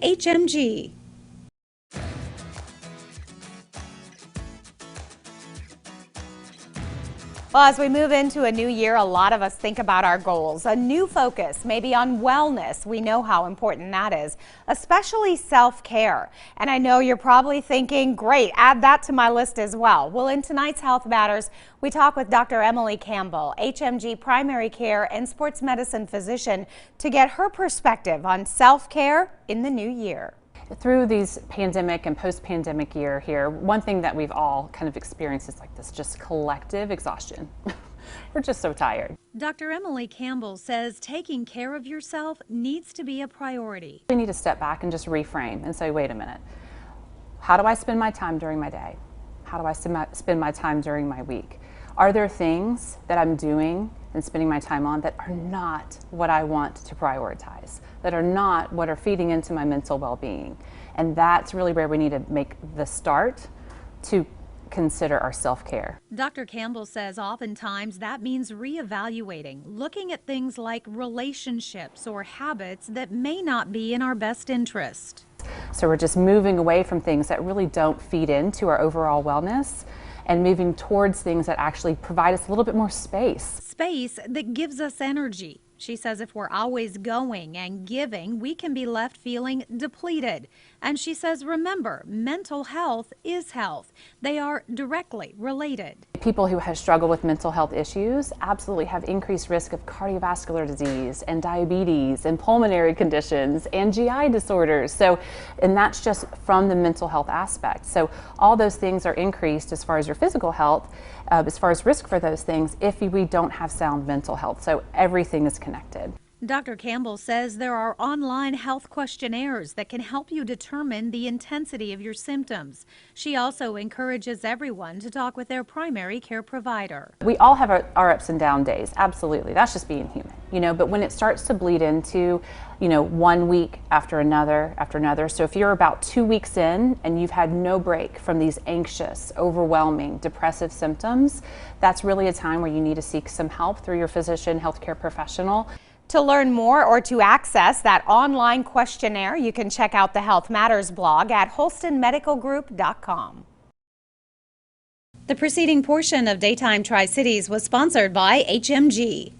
HMG. Well, as we move into a new year, a lot of us think about our goals, a new focus, maybe on wellness. We know how important that is, especially self-care. And I know you're probably thinking, great, add that to my list as well. Well, in tonight's Health Matters, we talk with Dr. Emily Campbell, HMG primary care and sports medicine physician, to get her perspective on self-care in the new year. Through these pandemic and post-pandemic year here, one thing that we've all kind of experienced is like this just collective exhaustion. We're just so tired. Dr. Emily Campbell says taking care of yourself needs to be a priority. We need to step back and just reframe and say, wait a minute, how do I spend my time during my day? How do I spend my time during my week? Are there things that I'm doing and spending my time on that are not what I want to prioritize, that are not what are feeding into my mental well-being? And that's really where we need to make the start to consider our self-care. Dr. Campbell says oftentimes that means reevaluating, looking at things like relationships or habits that may not be in our best interest. So we're just moving away from things that really don't feed into our overall wellness and moving towards things that actually provide us a little bit more space. Space that gives us energy. She says if we're always going and giving, we can be left feeling depleted. And she says, remember, mental health is health. They are directly related. People who have struggled with mental health issues absolutely have increased risk of cardiovascular disease and diabetes and pulmonary conditions and GI disorders. So, and that's just from the mental health aspect. So all those things are increased as far as your physical health, as far as risk for those things if we don't have sound mental health. So everything is connected. Dr. Campbell says there are online health questionnaires that can help you determine the intensity of your symptoms. She also encourages everyone to talk with their primary care provider. We all have our ups and down days, absolutely. That's just being human, but when it starts to bleed into, 1 week after another, so if you're about 2 weeks in and you've had no break from these anxious, overwhelming, depressive symptoms, that's really a time where you need to seek some help through your physician, healthcare professional. To learn more or to access that online questionnaire, you can check out the Health Matters blog at holstonmedicalgroup.com. The preceding portion of Daytime Tri-Cities was sponsored by HMG.